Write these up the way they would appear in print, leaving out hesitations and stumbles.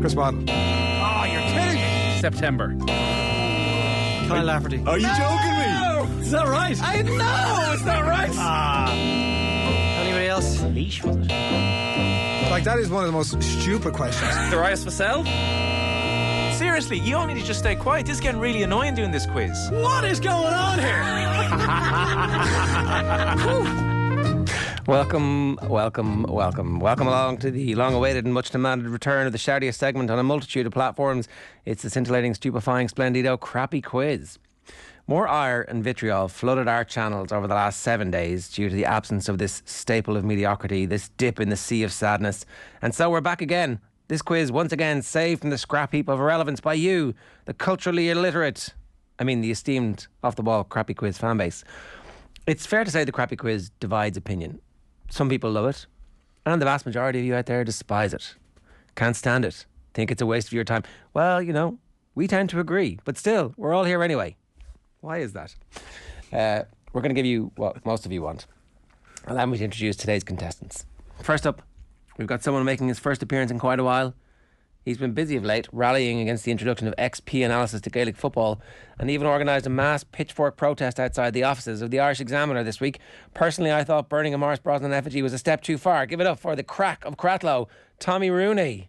Chris Waddle. Oh, you're kidding me. September. Kyle Lafferty. Are you joking me? Is that right? I know it's not right. Anybody else? Leash, was it? Like, that is one of the most stupid questions. Darius Vassell? Seriously, you all need to just stay quiet. This is getting really annoying doing this quiz. What is going on here? Welcome along to the long-awaited and much-demanded return of the shoutiest segment on a multitude of platforms. It's the scintillating, stupefying, splendido, crappy quiz. More ire and vitriol flooded our channels over the last 7 days due to the absence of this staple of mediocrity, this dip in the sea of sadness. And so we're back again. This quiz, once again, saved from the scrap heap of irrelevance by you, the culturally illiterate, the esteemed off-the-wall crappy quiz fanbase. It's fair to say the crappy quiz divides opinion. Some people love it, and the vast majority of you out there despise it. Can't stand it. Think it's a waste of your time. Well, we tend to agree, but still, we're all here anyway. Why is that? We're going to give you what most of you want. Allow me to introduce today's contestants. First up, we've got someone making his first appearance in quite a while. He's been busy of late, rallying against the introduction of XP analysis to Gaelic football, and even organised a mass pitchfork protest outside the offices of the Irish Examiner this week. Personally, I thought burning a Morris Brosnan effigy was a step too far. Give it up for the crack of Cratloe, Tommy Rooney.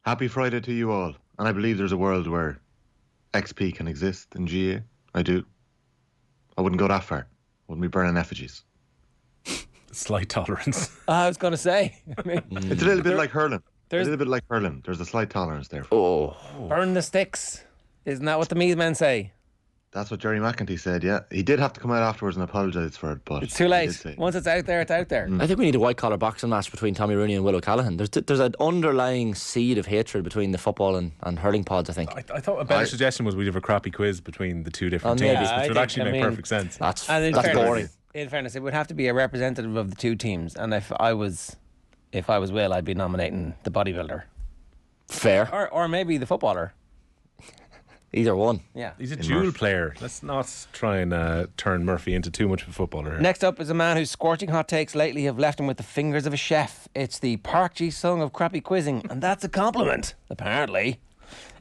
Happy Friday to you all. And I believe there's a world where XP can exist in GA. I do. I wouldn't go that far. Wouldn't be burning effigies. Slight tolerance. I was going to say. It's a little bit like hurling. There's a slight tolerance there. Burn the sticks. Isn't that what the Meath men say? That's what Jerry McEntee said, yeah. He did have to come out afterwards and apologise for it, but... It's too late. Once it's out there, it's out there. I think we need a white-collar boxing match between Tommy Rooney and Will O'Callaghan. There's an underlying seed of hatred between the football and hurling pods, I think. I thought a better suggestion was we'd have a crappy quiz between the two different teams, which would actually make perfect sense. That's boring. In fairness, it would have to be a representative of the two teams, and if I was Will, I'd be nominating the bodybuilder. Fair. Or maybe the footballer. Either one. Yeah. He's a dual player. Let's not try and turn Murphy into too much of a footballer here. Next up is a man whose scorching hot takes lately have left him with the fingers of a chef. It's the Park G song of crappy quizzing, and that's a compliment, apparently.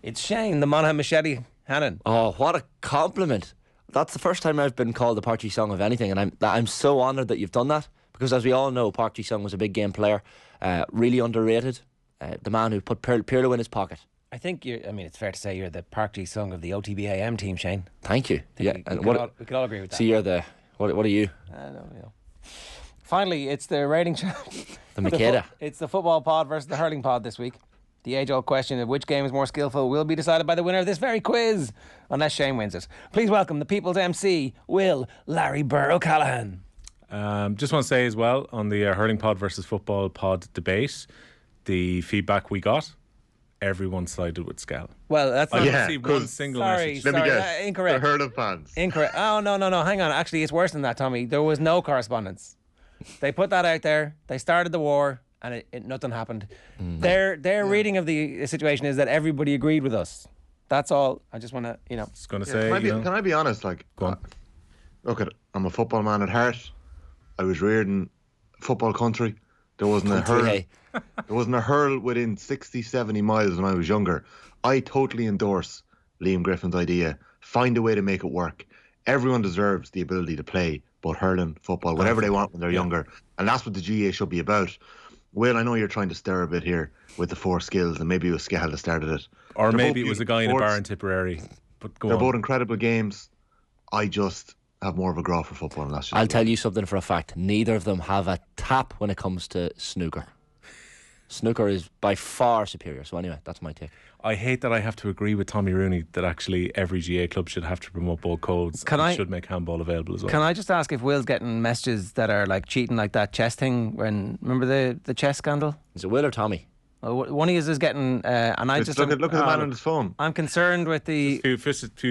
It's Shane, the Monaghan Machete Hannon. Oh, what a compliment. That's the first time I've been called the Park G song of anything, and I'm so honoured that you've done that, because as we all know, Park G song was a big game player, really underrated, the man who put Pirlo in his pocket. I think it's fair to say you're the Park G song of the OTB AM team, Shane. Thank you. We could all agree with that. So you're the... What are you? Finally, it's the rating champ. The Machete. It's the football pod versus the hurling pod this week. The age-old question of which game is more skillful will be decided by the winner of this very quiz, unless Shane wins it. Please welcome the People's MC, Will Larry Burr O'Callaghan. Just want to say as well, on the hurling pod versus football pod debate, the feedback we got, everyone sided with Skell. Well, that's not... I received one single message. Let me guess. Incorrect. The hurling fans. Incorrect. Oh, no. Hang on. Actually, it's worse than that, Tommy. There was no correspondence. They put that out there. They started the war, and nothing happened. Their reading of the situation is that everybody agreed with us. That's all. I just want to, Just going to say, Can I be honest? Go on. Look, I'm a football man at heart. I was reared in football country. There wasn't a hurl. There wasn't a hurl within 60, 70 miles when I was younger. I totally endorse Liam Griffin's idea. Find a way to make it work. Everyone deserves the ability to play both hurling, football, whatever they want when they're younger. And that's what the GA should be about. Will, I know you're trying to stir a bit here with the four skills, and maybe it was Skehill that started it. Or maybe it was a guy in a bar in Tipperary. But they're both incredible games. I just have more of a graw for football. And that's I'll tell you something for a fact. Neither of them have a tap when it comes to snooker. Snooker is by far superior. So anyway, that's my take. I hate that I have to agree with Tommy Rooney that actually every GA club should have to promote both codes and should make handball available as well. Can I just ask if Will's getting messages that are like cheating, like that chess thing? Remember the chess scandal? Is it Will or Tommy? One of you is getting, and I just look at the man on his phone. I'm concerned with the few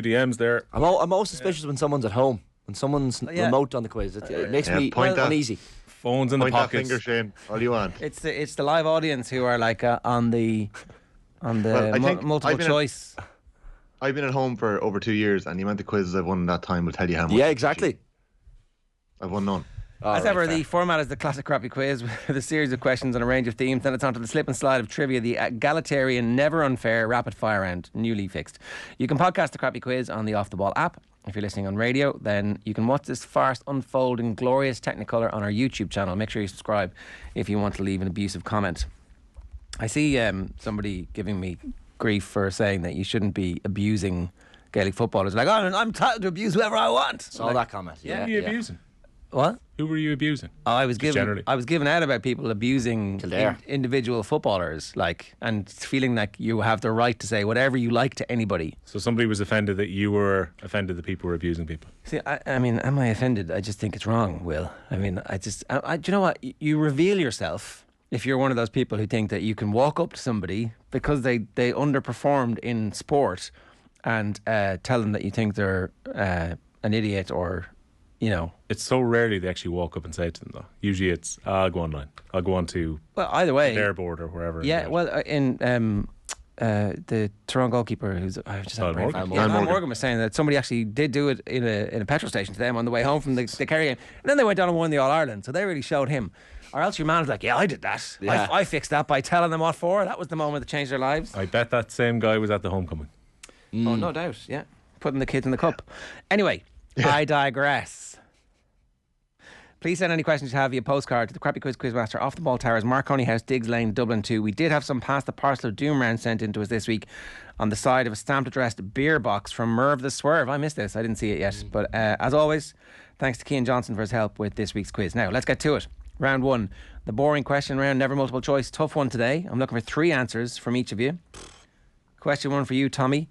DMs there. I'm always suspicious when someone's at home, when someone's remote on the quiz. It makes me uneasy. Phones in the pockets. Point that finger, Shane. All you want. It's the live audience who are like on the multiple choice. I've been at home for over 2 years, and the amount of quizzes I've won in that time will tell you how much. Yeah, exactly. I've won none. As ever, the format is the classic crappy quiz with a series of questions on a range of themes. Then it's on to the slip and slide of trivia, the egalitarian, never unfair, rapid fire round, newly fixed. You can podcast the crappy quiz on the Off the Ball app. If you're listening on radio, then you can watch this farce unfold in glorious technicolour on our YouTube channel. Make sure you subscribe if you want to leave an abusive comment. I see somebody giving me grief for saying that you shouldn't be abusing Gaelic footballers. Like, I'm entitled to abuse whoever I want. Saw that comment. Who were you abusing? What? Who were you abusing? Oh, I was generally. given out about people abusing individual footballers, like, and feeling like you have the right to say whatever you like to anybody. So somebody was offended that you were offended that people were abusing people. See, I mean, am I offended? I just think it's wrong, Will. I mean, do you know what? You reveal yourself if you're one of those people who think that you can walk up to somebody because they underperformed in sport and tell them that you think they're an idiot or, you know. It's so rarely they actually walk up and say it to them, though. Usually it's, I'll go online. I'll go on to either way, their board or wherever. Yeah, well, in the Toronto goalkeeper, who's I just had Morgan was saying that somebody actually did do it in a petrol station to them on the way home from the Kerry game, and then they went on and won the All Ireland. So they really showed him. Or else your man was like, yeah, I did that. Yeah. I fixed that by telling them what for. That was the moment that changed their lives. I bet that same guy was at the homecoming. Oh, no doubt. Yeah, putting the kids in the cup. Anyway, I digress. Please send any questions you have via postcard to the Crappy Quiz Quizmaster, Off the Ball Towers, Marconi House, Diggs Lane, Dublin 2. We did have some past the parcel of doom round sent into us this week on the side of a stamped addressed beer box from Merv the Swerve. I missed this. I didn't see it yet. But as always, thanks to Cian Johnson for his help with this week's quiz. Now, let's get to it. Round one, the boring question round, never multiple choice. Tough one today. I'm looking for 3 answers from each of you. Question 1 for you, Tommy.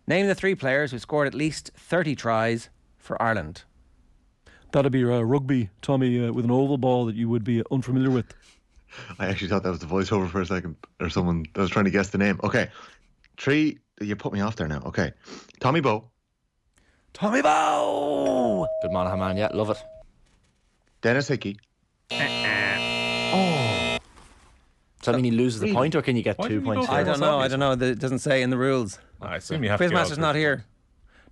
Name the 3 players who scored at least 30 tries for Ireland. That'd be rugby, Tommy, with an oval ball that you would be unfamiliar with. I actually thought that was the voiceover for a second, or someone that was trying to guess the name. Okay, 3. You put me off there now. Okay, Tommy Bowe. Tommy Bowe! Good Monaghan man, yeah, love it. Dennis Hickey. Does that mean he loses the point, or can you get 2 points? I don't know. It doesn't say in the rules. I assume you have to. Quizmaster's not here.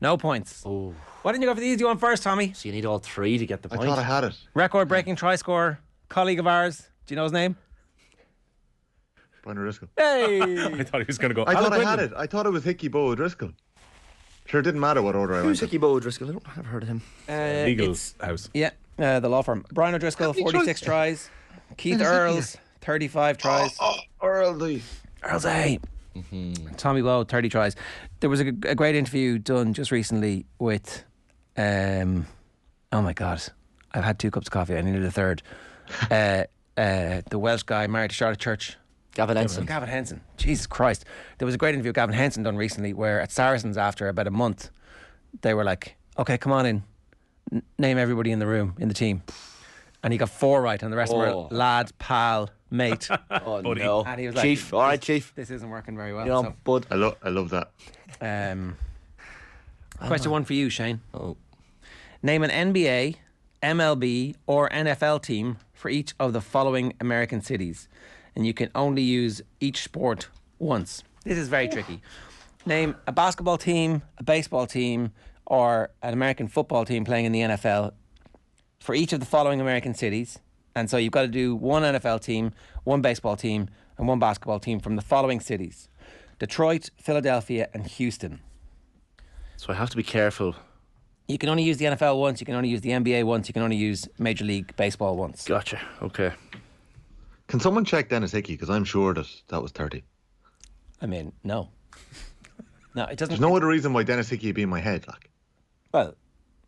No points. Oh. Why didn't you go for the easy one first, Tommy? So you need all 3 to get the I point. thought I had it. Record-breaking try scorer, colleague of ours. Do you know his name? Brian O'Driscoll. Hey! I thought he was going to go. I thought I had it. I thought it was Hickey Bowe O'Driscoll. Sure, it didn't matter what order I went. Who's Hickey Bowe O'Driscoll? I've never heard of him. Eagles House. Yeah, the law firm. Brian O'Driscoll, 46 tries. Keith Earls, 35 tries. Earls A. Tommy Bowe, 30 tries. There was a great interview done just recently with, oh my God, I've had 2 cups of coffee. I needed a third. The Welsh guy married to Charlotte Church. Gavin Henson. Gavin Henson. Jesus Christ. There was a great interview with Gavin Henson done recently where at Saracens after about a month, they were like, okay, come on in. Name everybody in the room, in the team. And he got 4 right, and the rest of them were lad, pal, mate. Oh, Buddy. no. And he was like, Chief. All right, Chief. This isn't working very well. You know, bud. I love that. Question 1 for you, Shane. Oh. Name an NBA, MLB, or NFL team for each of the following American cities. And you can only use each sport once. This is very tricky. Name a basketball team, a baseball team, or an American football team playing in the NFL for each of the following American cities. And so you've got to do 1 NFL team, 1 baseball team, and 1 basketball team from the following cities: Detroit, Philadelphia, and Houston. So I have to be careful. You can only use the NFL once, you can only use the NBA once, you can only use Major League Baseball once. Gotcha. Okay. Can someone check Dennis Hickey? Because I'm sure that was 30. I mean, no. No, it doesn't. There's no other reason why Dennis Hickey would be in my head. Like, Well,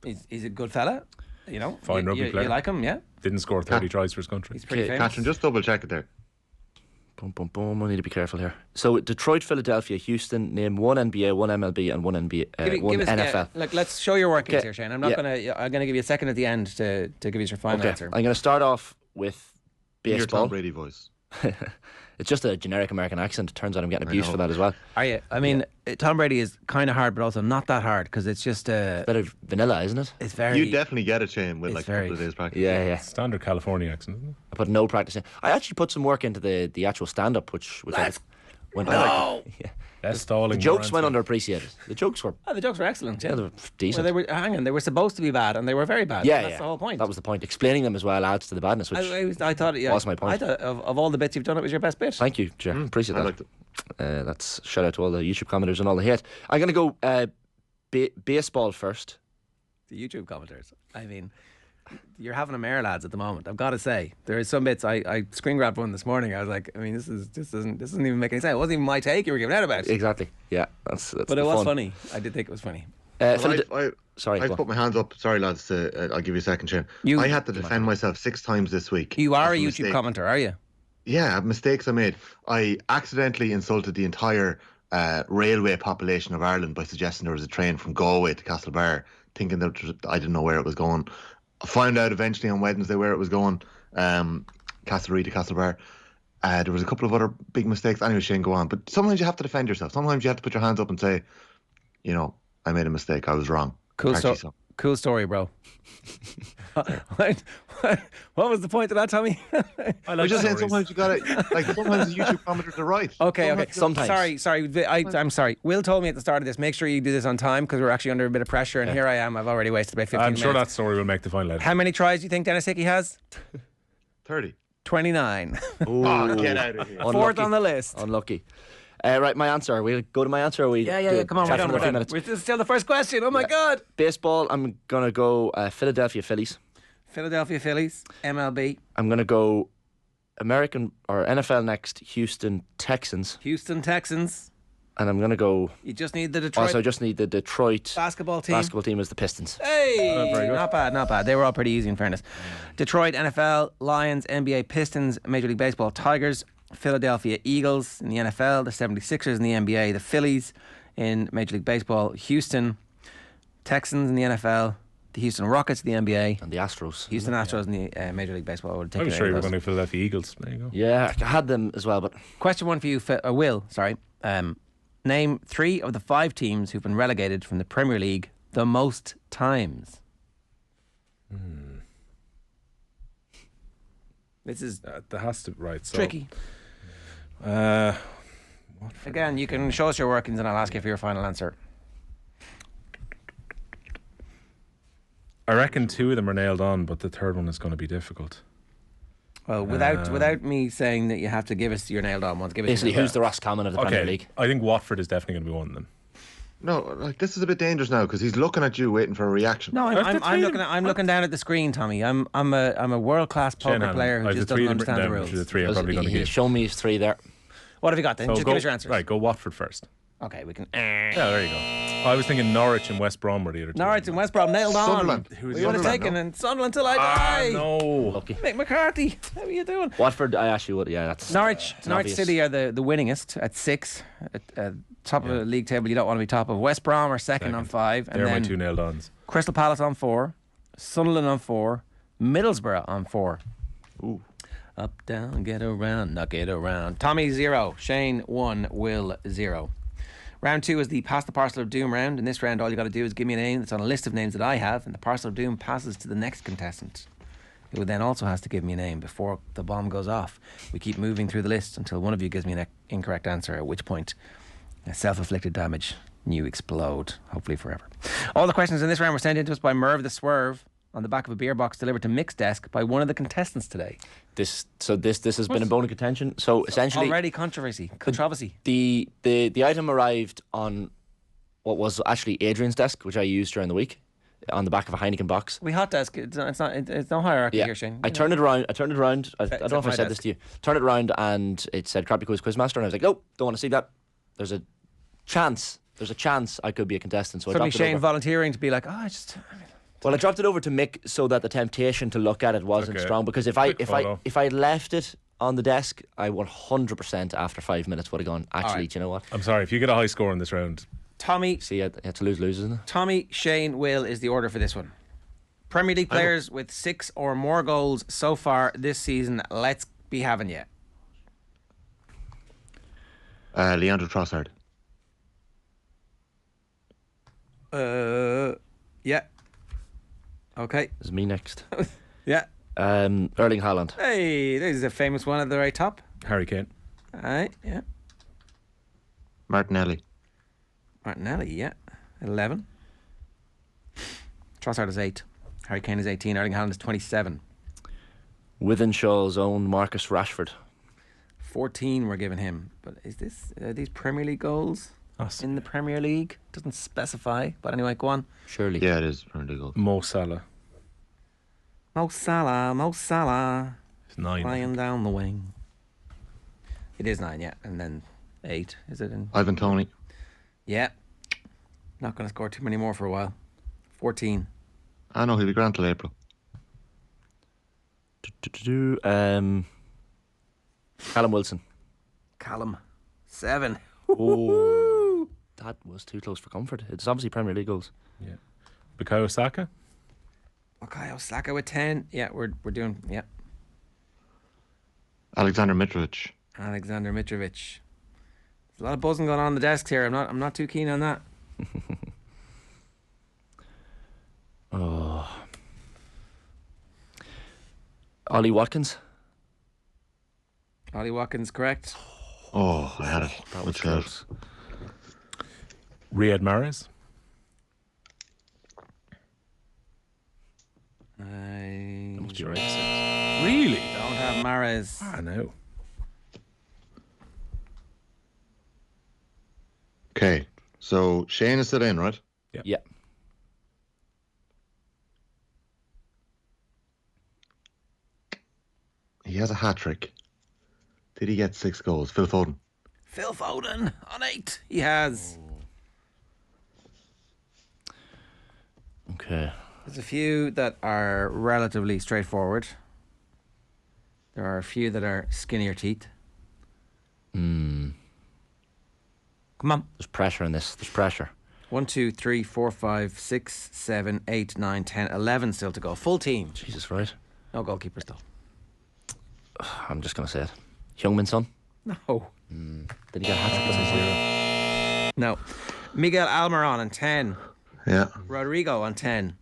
he's a good fella. You know, Fine rugby player. You like him, yeah? Didn't score 30 tries for his country. He's pretty Okay, famous. Catherine, just double check it there. Boom, boom, boom. I need to be careful here. So Detroit, Philadelphia, Houston. Name 1 NBA, 1 MLB, and 1 one NFL. Look, let's show your workings Okay. here, Shane. I'm gonna give you a second at the end to give you your final Okay. answer. I'm going to start off with In your baseball. Tom Brady voice. It's just a generic American accent. It turns out I'm getting abused for that as well. Are you? I mean, Tom Brady is kind of hard, but also not that hard because it's just Better vanilla, isn't it? it's very. You definitely get it, Shane, with It's like a very- couple of days practice. Yeah. Standard California accent, isn't it? I put no practice in. I actually put some work into the actual stand-up, which went down. Yeah. Less stalling. The jokes went underappreciated. The jokes were Oh, the jokes were excellent. yeah, Yeah. they were decent. Well, they were supposed to be bad, and they were very bad. yeah, That's the whole point. That was the point. Explaining them as well adds to the badness, which I thought. Yeah, was my point. I thought of all the bits you've done, it was your best bit. Thank you, Ger. Appreciate I that. liked it. That's shout out to all the YouTube commenters and all the hate. I'm going to go baseball first. The YouTube commenters. I mean, you're having a mare, lads, at the moment. I've got to say, there is some bits. I screen grabbed one this morning. I was like, I mean, this doesn't even make any sense. It wasn't even my take you were giving out about. Exactly. Yeah, that's But it was funny. I did think it was funny. Sorry, I go on. put my hands up. Sorry, lads. I'll give you a second, Shane. I had to defend myself 6 times this week. You are a after YouTube mistakes. commenter, are you? Yeah, mistakes I made. I accidentally insulted the entire railway population of Ireland by suggesting there was a train from Galway to Castlebar, thinking that I didn't know where it was going. I found out eventually on Wednesday where it was going, Castlereagh to Castlebar. There was a couple of other big mistakes. Anyway, Shane, go on. But sometimes you have to defend yourself. Sometimes you have to put your hands up and say, I made a mistake. I was wrong. Cool story, bro. What was the point of that, Tommy? I'm just saying sometimes you got to, like, sometimes the YouTube commenters are right. Okay. Sometimes. Sorry. I'm sorry. Will told me at the start of this, make sure you do this on time because we're actually under a bit of pressure, and here I am. I've already wasted about 15 I'm minutes. sure that story will make the final edit. How many tries do you think Dennis Hickey has? 30. 29. Oh, get out of here. Fourth on the list. Unlucky. Right, my answer. We'll go to my answer. Or we Yeah. Come on, chat we're for another few done. minutes. This is still the first question. Oh my God. Baseball. I'm gonna go Philadelphia Phillies. Philadelphia Phillies, MLB. I'm gonna go American or NFL next. Houston Texans. Houston Texans. And I'm gonna go. You just need the Detroit Also, I just need the Detroit basketball team. Basketball team as the Pistons. Hey, very good. not bad. They were all pretty easy in fairness. Detroit, NFL, Lions, NBA, Pistons, Major League Baseball, Tigers, Philadelphia Eagles in the NFL, the 76ers in the NBA, the Phillies in Major League Baseball, Houston Texans in the NFL, the Houston Rockets in the NBA, And the Astros. Houston Astros in the Major League Baseball. I would take I'm it sure out you of were those. going to Philadelphia Eagles. There you go. Yeah, I had them as well, but Question one for you, Will. Sorry. Name 3 of the 5 teams who've been relegated from the Premier League the most times. This is There has to right. So, tricky. Again, you can show us your workings and I'll ask you for your final answer. I reckon 2 of them are nailed on, but the third one is going to be difficult. Well, without me saying that you have to give us your nailed on ones, give us basically, your who's the Ross Common of the Premier Okay, League? I think Watford is definitely going to be one of them. No, like, this is a bit dangerous now because he's looking at you waiting for a reaction. No, That's I'm looking down at the screen, Tommy. I'm a world class Shane poker Hannon, player who I have just the 3 doesn't of them understand the written down, rules. which are the 3 I'm probably going to He's give. shown me his 3 there. What have you got then? So Just go, give us your answers. Right, go Watford first. Okay, we can. Yeah, there you go. I was thinking Norwich and West Brom were the other 2. Norwich and West Brom nailed on. Sunderland. Who is We would have Sunderland, taken no? and Sunderland till I die. No. Lucky. Mick McCarthy, how are you doing? Watford, I actually would. Yeah, that's Norwich an obvious. City are the winningest at 6. At top of the league table, you don't want to be top of. West Brom are second on 5. And They're my then 2 nailed ons. Crystal Palace on 4. Sunderland on 4. Middlesbrough on 4. Ooh. Up, down, get around, knock it around. Tommy 0, Shane 1, Will 0. Round 2 is the Pass the Parcel of Doom round. In this round, all you got to do is give me a name that's on a list of names that I have, and the Parcel of Doom passes to the next contestant, who then also has to give me a name before the bomb goes off. We keep moving through the list until one of you gives me an incorrect answer, at which point self-inflicted damage, and you explode, hopefully forever. All the questions in this round were sent in to us by Merv the Swerve on the back of a beer box delivered to Mick's desk by one of the contestants today. This has been a bone of contention. So essentially, Already controversy. the item arrived on what was actually Adrian's desk, which I used during the week, on the back of a Heineken box. We hot desk. It's no hierarchy here, Shane. I turned it around. I don't know if I my said this desk. to you. Turned it around and it said Crappy Quiz Quizmaster, and I was like, nope, don't want to see that. There's a chance I could be a contestant. So I Suddenly dropped it Shane over. volunteering to be like, Well, I dropped it over to Mick so that the temptation to look at it wasn't Okay. strong. Because if I photo. had left it on the desk, I 100% after 5 minutes would have gone. Actually, right. do you know what? I'm sorry, if you get a high score in this round, Tommy, See, you had to lose, isn't it? Tommy, Shane, Will is the order for this one. Premier League players with 6 or more goals so far this season. Let's be having you. Leandro Trossard. Yeah. Okay. It's me next. Yeah. Erling Uh, Haaland. Hey, this is a famous one at the very top. Harry Kane. All right. Yeah. Martinelli. Martinelli, yeah. 11. Trossard is 8. Harry Kane is 18. Erling Haaland is 27. Wythenshaw's own Marcus Rashford. 14 we're giving him. But are these Premier League goals in the Premier League? Doesn't specify. But anyway, go on. Surely. Yeah, it is Premier League goal. Mo Salah. Mo Salah. It's 9. Flying down the wing. It is 9, yeah. And then 8. Is it in? Ivan Toney. Yeah. Not going to score too many more for a while. 14. I know he'll be grand till April. Callum Wilson. Callum. 7. Oh, that was too close for comfort. It's obviously Premier League goals. Yeah. Bukayo Saka. Okay, Saka with 10. Yeah, we're doing, yeah. Alexander Mitrovic. Alexander Mitrovic. There's a lot of buzzing going on the desks here. I'm not too keen on that. Oh. Ollie Watkins. Ollie Watkins, correct. Oh, I had it. That was Good close. shout. Riyad Mahrez. I Must be right. Really? don't have Mahrez. I know. Okay, so Shane is still in, right? Yeah. He has a hat trick. Did he get 6 goals? Phil Foden. Phil Foden on 8. He has. Okay. There's a few that are relatively straightforward. There are a few that are skinnier teeth. Come on. There's pressure in this. There's pressure. 1, 2, 3, 4, 5, 6, 7, 8, 9, 10, 11 still to go. Full team. Jesus, right? No goalkeepers though. I'm just going to say it. Heung-min Son. No. Did he get a hat trick? No. Miguel Almiron on 10. Yeah. Rodrigo on 10.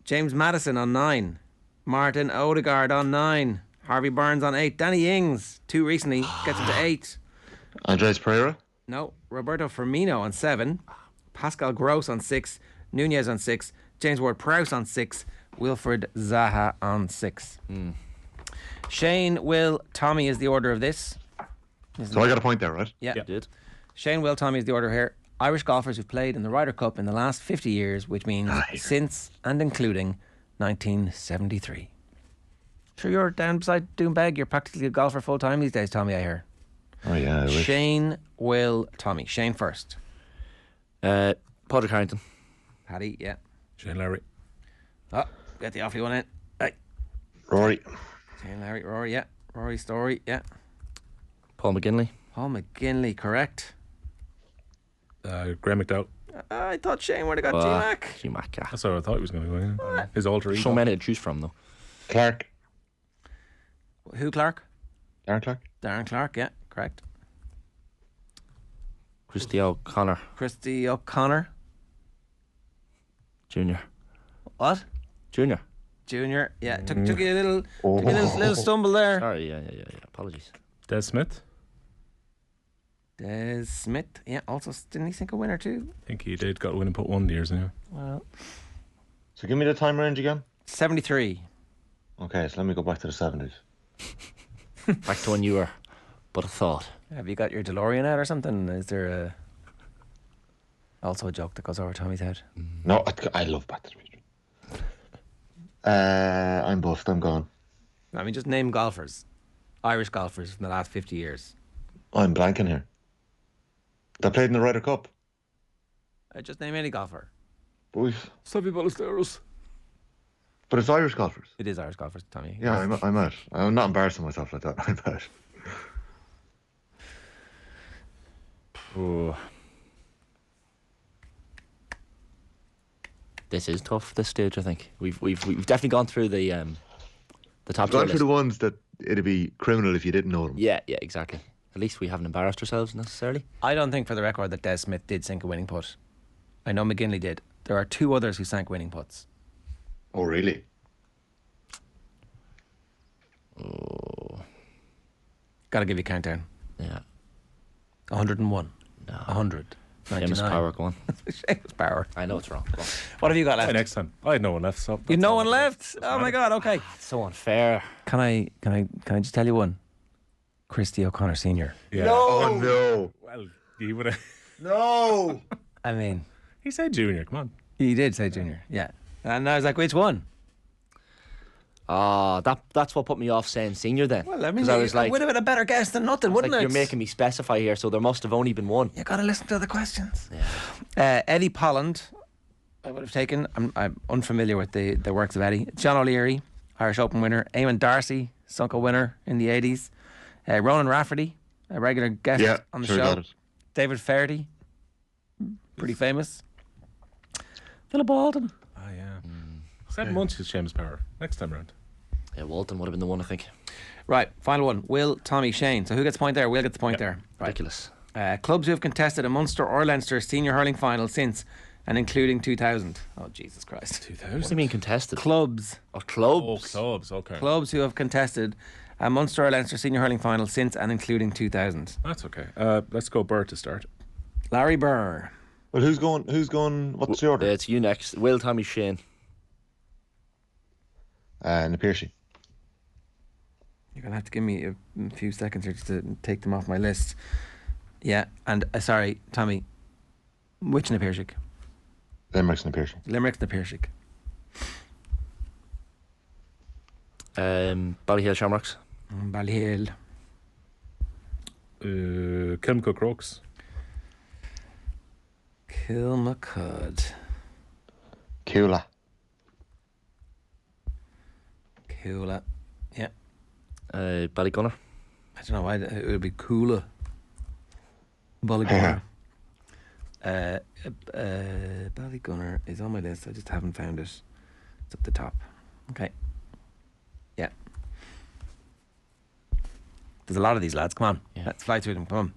James Maddison on 9. Martin Odegaard on 9. Harvey Barnes on 8. Danny Ings, 2 recently, gets him to 8. Andres Pereira. No. Roberto Firmino on 7. Pascal Gross on 6. Nunez on 6. James Ward-Prowse on 6. Wilfred Zaha on 6. Shane, Will, Tommy is the order of this. So I got a point there, right? Yeah. Did. Shane, Will, Tommy is the order here. Irish golfers who've played in the Ryder Cup in the last 50 years, which means since and including 1973. Sure, you're down beside Doombeg. You're practically a golfer full time these days, Tommy, I hear. Oh, yeah, I wish. Shane, Will, Tommy. Shane first. Padraig Harrington. Paddy, yeah. Shane Lowry. Oh, get the offie one in. Hey. Rory. Shane, Larry, Rory, yeah. Rory Story, yeah. Paul McGinley. Paul McGinley, correct. Graham McDowell. I thought Shane would have got G-Mac. G-Mac, yeah. That's what I thought he was going to go in. His alter ego. So many to choose from, though. Clark. Who, Clark? Darren Clark. Darren Clark, yeah, correct. Christy O'Connor Christy O'Connor. Jr. What? Junior. Junior, yeah. Took you a little stumble there. Sorry, yeah. Apologies. Des Smith. Des Smith, yeah. Also, didn't he sink a winner too? I think he did. Got to win and put 1 years anyway. Well, So give me the time range again. 73. Okay, so let me go back to the 70s. Back to when you were but a thought. Have you got your DeLorean out or something? Is there also a joke that goes over Tommy's head? No, I love Back to the Future. I'm bust. I'm gone. I mean, just name golfers. Irish golfers from the last 50 years. I'm blanking here. That played in the Ryder Cup. Just name any golfer. Boys. Stevie Ballesteros. But it's Irish golfers. It is Irish golfers, Tommy. Yeah, I'm out. I'm not embarrassing myself like that. I'm out. Oh. This is tough. This stage, I think we've definitely gone through the top. Gone through the ones that it'd be criminal if you didn't know them. Yeah, exactly. At least we haven't embarrassed ourselves necessarily. I don't think, for the record, that Des Smith did sink a winning putt. I know McGinley did. There are 2 others who sank winning putts. Oh, really? Oh, Got to give you a countdown. yeah. 101. 100. James Power, go on. Seamus Power. I know it's wrong. Go on. What have you got Hey, left? next time. I had no one left. So You've no one left? Oh my God, okay. It's so unfair. Can I just tell you one? Christy O'Connor Sr. Yeah. Oh no. Well, you would have. No. I mean, He said junior. Come on. he did say junior, yeah. And I was like, which one? That's what put me off saying senior then. Well, I mean, 'Cause I was like, would have been a better guess than nothing, it's wouldn't like it? you're making me specify here, so there must have only been one. You got to listen to the questions. Yeah. Eddie Polland, I would have taken. I'm unfamiliar with the works of Eddie. John O'Leary, Irish Open winner. Eamon Darcy, Sunco winner in the 80s. Ronan Rafferty, a regular guest Yeah, on the sure show. got it. David Faherty, pretty famous. Philip Alden. Ah, yeah. 7 months is James Power. Next time round. Yeah, Walton would have been the one, I think. Right, final one. Will, Tommy, Shane. So who gets the point there? Will gets the point there. Right. Ridiculous. Clubs who have contested a Munster or Leinster senior hurling final since and including 2000. Oh, Jesus Christ. 2000. What do you mean contested? Clubs. Or Oh, clubs? clubs. Okay. Clubs who have contested a Munster or Leinster senior hurling final since and including 2000. That's okay. Let's go Burr to start. Larry Burr. Well, who's going? What's the order? It's you next. Will, Tommy, Shane. Napiershi. You're going to have to give me a few seconds here just to take them off my list. Yeah, and sorry, Tommy. Which Napiershik? Limerick's Napiershi. Limerick's Napiershik. Ballyhale Shamrocks. Ballyhale. Kilmco Crokes. Kilmacud. Coola. Coola. Yeah. Ballygunner. I don't know why it would be cooler. Ballygunner. Ballygunner is on my list. I just haven't found it. It's up the top. Okay. Yeah. There's a lot of these lads. Come on. Yeah. Let's fly through them. Come on.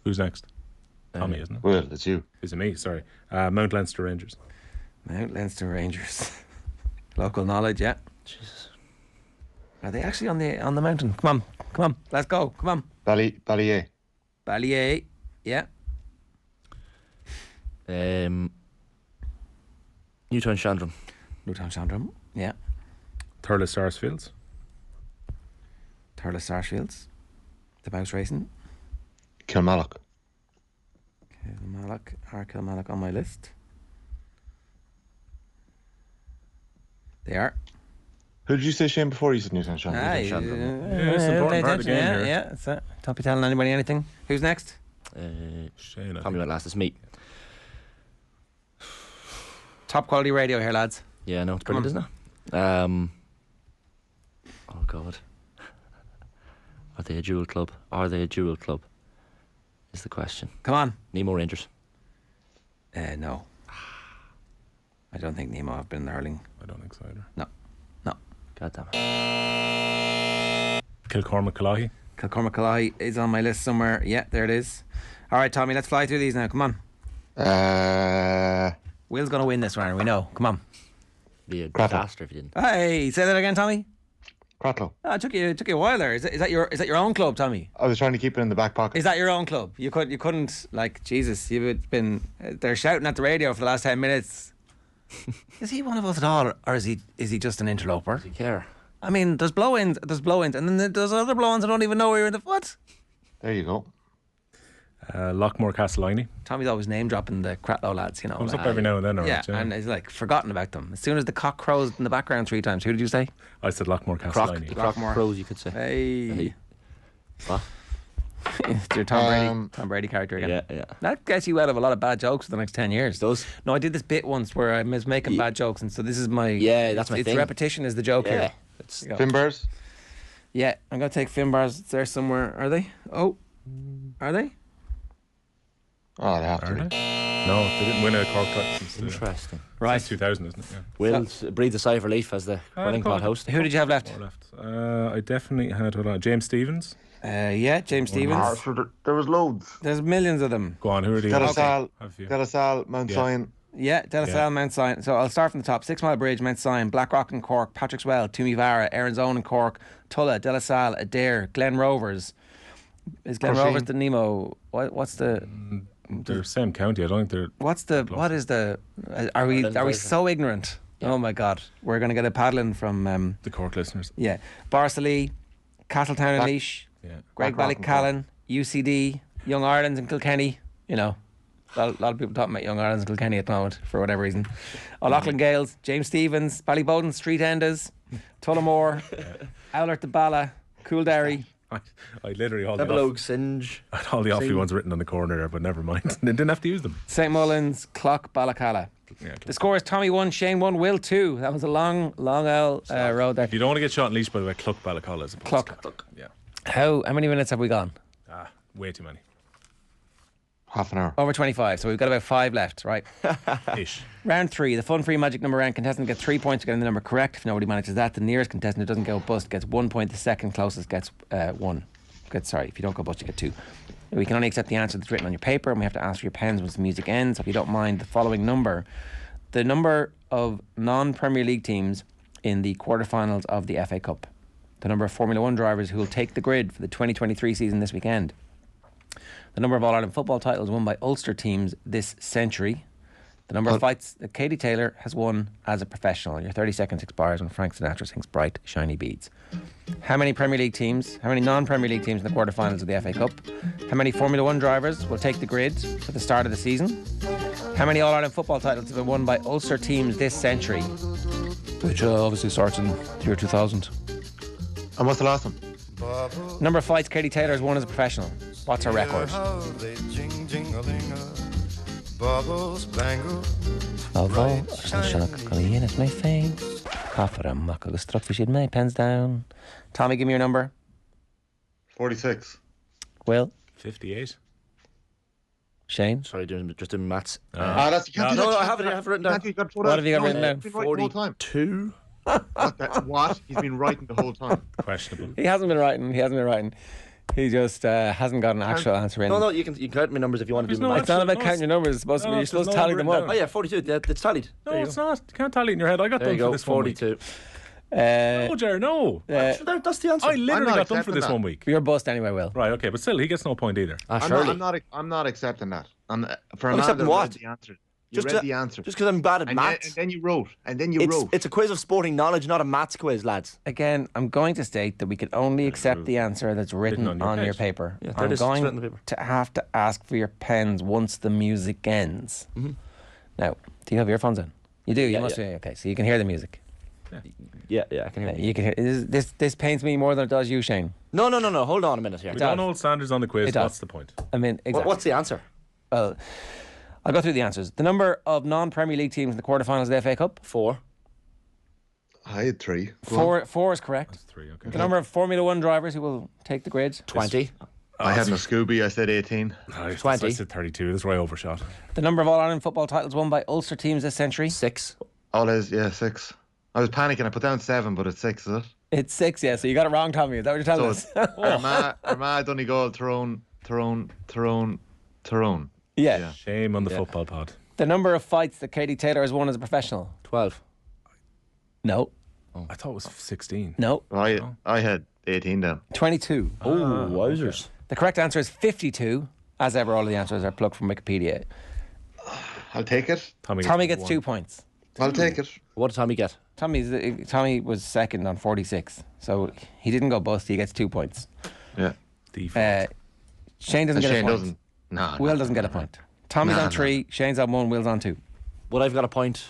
Who's next? Tommy, isn't it? Will, it's you. Is it me? Sorry. Mount Leinster Rangers. Mount Leinster Rangers. Local knowledge, yeah. Jesus. Are they actually on the mountain? Come on. Let's go. Come on. Ballyea. Ballyea. Yeah. Newtown Shandrum. Newtown Shandrum. Yeah. Thurles Sarsfields. Thurles Sarsfields. The Mouse Racing. Kilmallock. Kilmallock on my list. They are. Who did you say, Shane, before you said Newtown Shandrum? Aye, Yeah, it's an important part of the game yeah, here. yeah. It's don't be telling anybody anything. Who's next? Shane, I Tommy think. went last. It's me. Top quality radio here, lads. Yeah, no, it's Come brilliant, isn't it? Oh, God. Are they a dual club? Is the question. Come on. Nemo Rangers. No. I don't think Nemo have been in the hurling. I don't think so either. No. God damn it. Kilcormac Callaghy. Kilcormac Callaghy is on my list somewhere. Yeah, there it is. All right, Tommy, let's fly through these now. Come on. Will's going to win this round, we know. Come on. Be a Cratloe. disaster if you didn't. Hey, say that again, Tommy. Cratloe. Oh, it took you a while there. Is that your own club, Tommy? I was trying to keep it in the back pocket. Is that your own club? You couldn't like Jesus. You've been they're shouting at the radio for the last 10 minutes. Is he one of us at all, or is he just an interloper? Do you care? I mean, there's blow-ins, and then there's other blow-ins I don't even know where you're in the what. There you go. Lockmore Castellini. Tommy's always name dropping the Cratloe lads, you know. Comes up every now and then. Yeah, Alright, and it's like forgotten about them. As soon as the cock crows in the background 3 times. Who did you say? I said Lockmore The Castellini. Croc Crockmore. Crows, you could say. Hey, What? it's your Tom Brady character again. Yeah. That gets you out of a lot of bad jokes for the next 10 years. Does. No, I did this bit once where I was making bad jokes, and so this is my that's my it's thing. repetition is the joke Yeah. here. It's, Go. Finbars. Yeah, I'm gonna take Finbars. It's there somewhere. Are they? Oh, are they? Oh, they have to Are be. they? No, they didn't win a Cork title since interesting. since 2000, isn't it? Yeah. Will breathe a sigh of relief as the Hurling Pod host. Who did you have left? Four left. I definitely had James Stevens. Yeah, James Stevens. Sure, there was loads. There's millions of them. Go on, who are the De La others? Salle, Have you? De La Salle, Mount Yeah. Sion. Yeah, De La Salle, Mount Sion. So I'll start from the top. 6 Mile Bridge, Mount Sion, Blackrock and Cork, Patrick's Well, Toomey Vara, Erin's Own and Cork, Tulla, De La Salle, Adair, Glen Rovers, Is Glen Crushing. Rovers the Nemo? What's the? They're same county. I don't think they're. What is the? Are we version. so ignorant? Oh my God, we're going to get a paddling from The Cork listeners. yeah, Barcelona, Castletown and Laois, Yeah. Greg Blackrock and Ballycallan, UCD, Young Ireland's and Kilkenny. You know, a lot of people talking about Young Ireland's and Kilkenny at the moment for whatever reason. O'Loughlin Gales, James Stevens, Ballyboden, Street Enders, Tullamore, Owlert the Balla, Coolderry. I literally all Below Singe. I had all the offy ones written on the corner there, but never mind. They didn't have to use them. St Mullins, Clock, Ballacalla. Yeah, The score is Tommy 1, Shane 1, Will 2. That was a long old road there. If you don't want to get shot and leashed, by the way, Cluck Ballacalla is a place. Cluck. Yeah. How many minutes have we gone? Way too many. Half an hour. Over 25, so we've got about 5 left, right? Ish. Round 3, the fun free magic number round. Contestant gets 3 points for getting the number correct. If nobody manages that, the nearest contestant who doesn't go bust gets 1 point. The second closest gets 1. If you don't go bust, you get 2. We can only accept the answer that's written on your paper, and we have to ask for your pens once the music ends. So if you don't mind, the following number. The number of non-Premier League teams in the quarterfinals of the FA Cup. The number of Formula 1 drivers who will take the grid for the 2023 season this weekend. The number of All-Ireland football titles won by Ulster teams this century. The number of fights that Katie Taylor has won as a professional. Your 30 seconds expires when Frank Sinatra sings Bright Shiny Beads. How many Premier League teams, how many non-Premier League teams in the quarterfinals of the FA Cup? How many Formula 1 drivers will take the grid for the start of the season? How many All-Ireland football titles have been won by Ulster teams this century? Which obviously starts in the year 2000. And what's the last one? Number of fights Katie Taylor has won as a professional. What's her record? Although Shannock Colleen is my face. Half a muck of the struck for she'd my pens down. Tommy, give me your number. 46. Will? 58. Shane? Sorry, just doing maths. That's you can't do No, that. I have it written down. What have you got written down? He's been writing the whole time. 42. What? He's been writing the whole time. Questionable. He hasn't been writing. He just hasn't got an actual answer in. No, you can count my numbers if you want to do There's them. no It's not about counting your numbers. It's supposed to be. You're supposed to tally them up. Oh yeah, 42. It's tallied. No, it's not. You can't tally it in your head. I got There done you for go. this 1 week. 42. No, Ger, no. That's the answer. I literally not got done for accepting this that. 1 week. You're bust anyway, Will. Right, okay, but still, he gets no point either. Surely. I'm not accepting that. For a Not man accepting that what? read the answer. You Just read to- the answer. Just because I'm bad at and maths. then you wrote. It's a quiz of sporting knowledge, not a maths quiz, lads. Again, I'm going to state that we can only accept the answer that's written Written on on your your page. paper. Yeah, I'm it's written on going the paper. to have to ask for your pens once the music ends. Now, do you have earphones in? You do. You must yeah. be. Okay, so you can hear the music. Yeah, I can hear you. You can hear. This pains me more than it does you, Shane. No. Hold on a minute here. We don't hold standards on the quiz. It does. What's the point? I mean, exactly. What's the answer? Well, I'll go through the answers. The number of non-Premier League teams in the quarterfinals of the FA Cup. 4. I had 3. Go on. Four is correct. That's 3, okay. The number of Formula 1 drivers who will take the grid. 20. I had no Scooby. I said 18. I 20. said 32. That's where I overshot. The number of All-Ireland football titles won by Ulster teams this century. 6. All is 6. I was panicking. I put down 7, but it's 6, is it? It's 6, yeah. So you got it wrong, Tommy. Is that what you're telling So us? it's Armagh, Donegal, Tyrone. Yeah. Shame on the football pod. The number of fights that Katie Taylor has won as a professional. 12. No. I thought it was 16. No. I had 18 down. 22. Oh, wowzers. The correct answer is 52. As ever, all of the answers are plucked from Wikipedia. I'll take it. Tommy gets 2 points. I'll take it. What did Tommy get? Tommy was second on 46. So he didn't go bust. He gets 2 points. Yeah. Shane doesn't get a Shane point. doesn't. No. Will doesn't get a point. Tommy's on 3. Shane's on 1. Will's on 2. Would I've got a point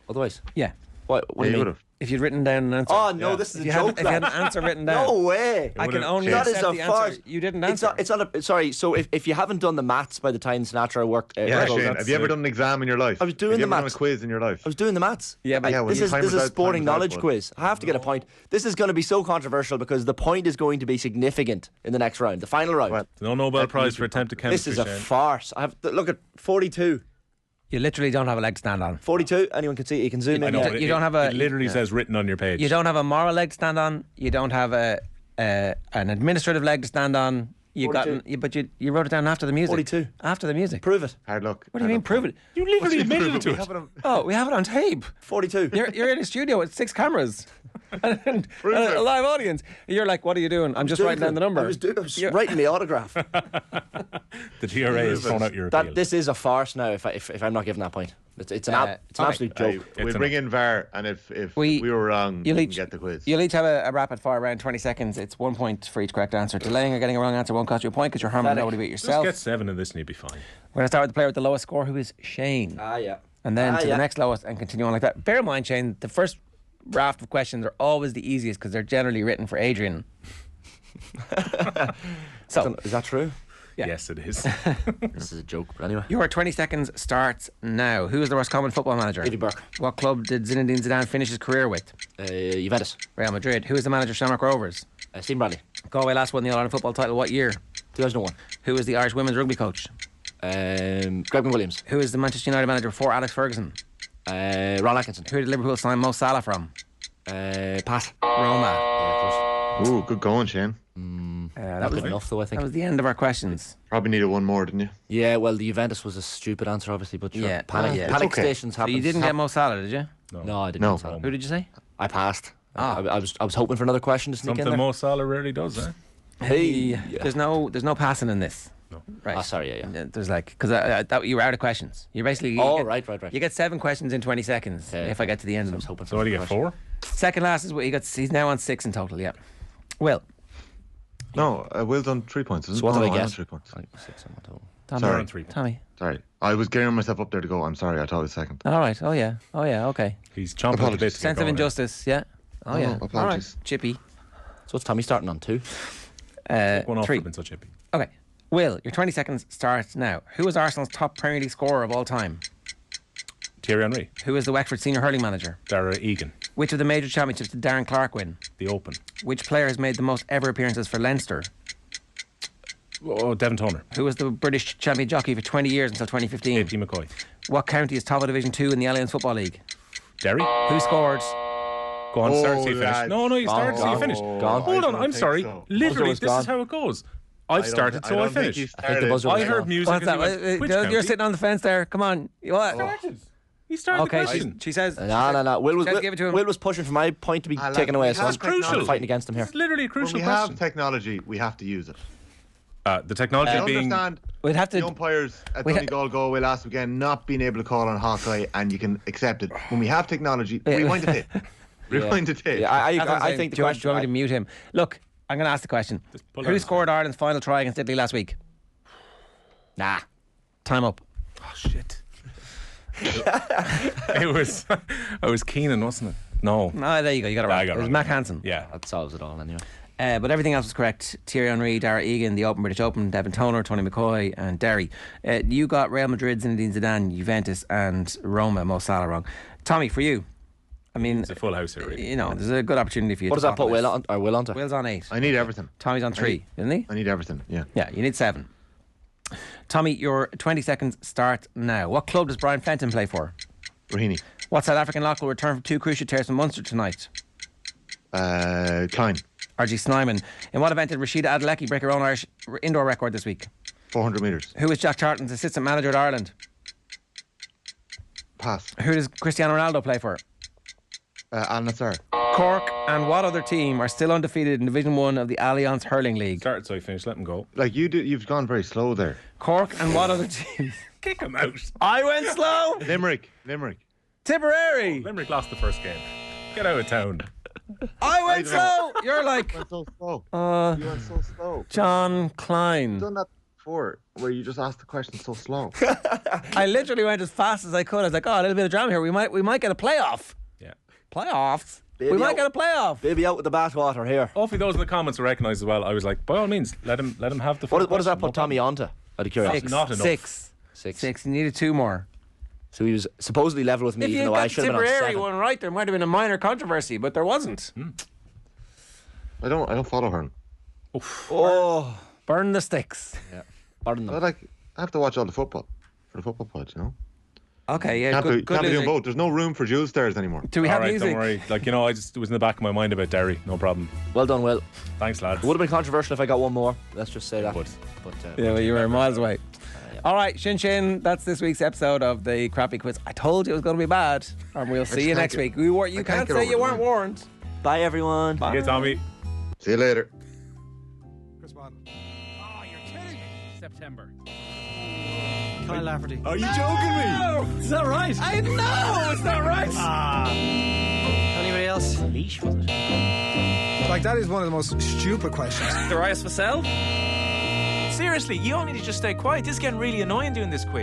otherwise? Yeah. What do you mean? would've. If you'd written down an answer. Oh, no, this is If a you had joke, an lad. answer written down. No way. I can only That is accept a the farce. answer. You didn't answer. It's not a. Sorry. So if you haven't done the maths by the time Sinatra worked, Yeah, goes, Shane. Have you ever done an exam in your life? I was doing Have you the ever done a maths. quiz in your life? I was doing the maths. Yeah, but Yeah, well, This you is time this it is a out, sporting time it out, knowledge bud. quiz. I have to get a point. This is going to be so controversial because the point is going to be significant in the next round, the final round. Well, No Nobel Prize for attempted this chemistry. is a Shane. farce. I have look at 42. You literally don't have a leg to stand on. 42. Anyone can see. You can zoom I in. know, Yeah. but You don't have a- It literally says written on your page. You don't have a moral leg to stand on. You don't have an administrative leg to stand on. But you wrote it down after the music. 42. After the music. Prove it. Hard luck. What do you mean prove it? You literally admitted it to We it. have it on- Oh, we have it on tape. 42. You're in a studio with 6 cameras. and a live audience. You're like, what are you doing? I'm just writing down the number. I was writing the autograph. The GRA has thrown out your appeal. This is a farce now. If I'm not given that point, it's an absolute joke. We'll bring in VAR, and if we were wrong, you can get the quiz. You'll each have a rapid fire round, 20 seconds. It's 1 point for each correct answer. Delaying or getting a wrong answer won't cost you a point because you're harming nobody but yourself. Just get 7 in this and you'll be fine. We're going to start with the player with the lowest score, who is Shane. Yeah. And then to the next lowest and continue on like that. Bear in mind, Shane, the first raft of questions are always the easiest because they're generally written for Adrian. So, is that true? Yeah. Yes, it is. This is a joke, but anyway. Your 20 seconds starts now. Who is the most common football manager? Davy Burke. What club did Zinedine Zidane finish his career with? Juventus. Real Madrid. Who is the manager of Shamrock Rovers? Stephen Bradley. Galway last won the All-Ireland football title what year? 2001. Who is the Irish women's rugby coach? Greg Williams. Who is the Manchester United manager before Alex Ferguson? Ron Atkinson. Who did Liverpool sign Mo Salah from? Pass. Roma. Ooh, good going, Shane. That was enough, though, I think. That was the end of our questions. Probably needed one more, didn't you? Yeah, well, the Juventus was a stupid answer, obviously, but sure. Yeah. Panic It's okay. stations So happen. you didn't get Mo Salah, did you? No, I didn't. No. get Salah. Who did you say? I passed. Ah. I was hoping for another question to sneak Something in there. Mo Salah rarely does, eh? Hey. Yeah. There's no passing in this. No. Right. Oh, sorry, yeah. There's like, because you were out of questions. You're basically. Right. You get 7 questions in 20 seconds if I get to the end of I was them. hoping for So what do you another get, question. 4? Second last is what he got. He's now on 6 in total, yeah. Will. No, Will's on 3 points, isn't So what it? did No, I I'm get? on 3 points. 6 in my total. Tommy. Sorry. On 3 points. Tommy. Sorry. I was gearing myself up there to go. I'm sorry, I thought it was second. All right. Oh, yeah. Okay. He's chomping at the Apologies. bit to get Sense of going, eh? injustice, yeah. Oh, yeah. apologies. All right. Chippy. So what's Tommy starting on 2? One off 3. have been so chippy. Okay. Will, your 20 seconds starts now. Who is Arsenal's top Premier League scorer of all time? Thierry Henry, Who is the Wexford senior hurling manager? Dara Egan, Which of the major championships did Darren Clark win? the Open. Which player has made the most ever appearances for Leinster? Oh, Devon Toner, Who was the British champion jockey for 20 years until 2015? AP McCoy, What county is top of Division 2 in the Alliance Football League? Derry. Who scored? Go on, start, see you finish. lads. No, you started, so you finish. Gone. Hold I on, don't I'm think sorry. so. Literally, was this gone. is how it goes. I've started, so I don't think finish. you I think the buzzer started. was I heard gone. music. What's and that? he went, which You're county? sitting on the fence there. Come on. What? He started the Okay, question. she says. No. Will Said give it to him. was pushing for my point to be lad, taken away, we so have I'm crucial. fighting against him here. It's literally a When crucial we question. have technology, we have to use it. The technology I being understand We'd have the to. umpires at we ha- Donegal Galway last weekend not being able to call on Hawkeye, and you can accept it. When we have technology, rewind the tape. Rewind the tape. Yeah, That's what I'm I saying. think the do you want question. me to mute him? Look, I'm going to ask the question. pull Who out. scored Ireland's final try against Italy last week? Nah. Time up. Oh shit! It was Keenan, wasn't it? No. No, there you go. You got it Yeah, I right. got It it was right. Mac Hansen. Yeah. That solves it all anyway. But everything else was correct. Thierry Henry, Dara Egan, the Open British Open, Devon Toner, Tony McCoy, and Derry. You got Real Madrid, Zinedine Zidane, Juventus, and Roma, Mo Salah wrong. Tommy, for you, I mean, It's a full house here, really. you know, there's a good opportunity for you. What to does that top put this. Will onto? Will's on 8. I need everything. Tommy's on 3, isn't he? I need everything. Yeah. Yeah, you need 7. Tommy, your 20 seconds start now. What club does Brian Fenton play for? Rahini. What South African lock will return from 2 cruciate tears from Munster tonight? Klein. RG Snyman. In what event did Rashida Adeleke break her own Irish indoor record this week? 400 metres. Who is Jack Charlton's assistant manager at Ireland? Pass. Who does Cristiano Ronaldo play for? Al Nassr. Cork and what other team are still undefeated in Division 1 of the Allianz Hurling League? Started, so he finished. Let him go. Like you've gone very slow there. Cork and what other team? Kick him out. I went slow. Limerick. Tipperary. Limerick lost the first game. Get out of town. I went slow. You're like You went so slow. You went so slow. John Klein. You've done that before, where you just asked the question so slow. I literally went as fast as I could. I was like, oh, a little bit of drama here. We might get a playoff. Yeah. Playoffs? Baby we might out. get a playoff. Baby out with the bathwater here. Hopefully those in the comments will recognise as well. I was like, by all means, let him have the full What does that question, put Tommy onto? Out of curiosity. Not enough. 6. 6. You needed 2 more. So he was supposedly level with me, If even you though I got should have been on Tipperary 7. one right, there might have been a minor controversy, but there wasn't. I don't follow her. Oh. Burn the sticks. Yeah. Pardon them. I have to watch all the football for the football pod, you know. Okay, yeah, Can't good be doing losing. both. There's no room for Jules stairs anymore. Do we All have right, music? don't worry. Like, you know, I just it was in the back of my mind about Derry. No problem. Well done, Will. Thanks, lads. It would have been controversial if I got one more. Let's just say that. would. But Yeah, well, you were miles away. yeah. All right, Shin Shin, that's this week's episode of the Crappy Quiz. I told you it was going to be bad, and we'll see you can't next get- week. You I can't can't get say over you the weren't line. warned. Bye, everyone. Bye. Yeah, Tommy. See you later. Chris Bond. Oh, you're kidding me. September. Kyle Lafferty. Are you joking me? Is that right? I know it's not right. Anybody else? Leash, was it? Like, that is one of the most stupid questions. Darius Vassell? Seriously, you all need to just stay quiet. This is getting really annoying doing this quiz.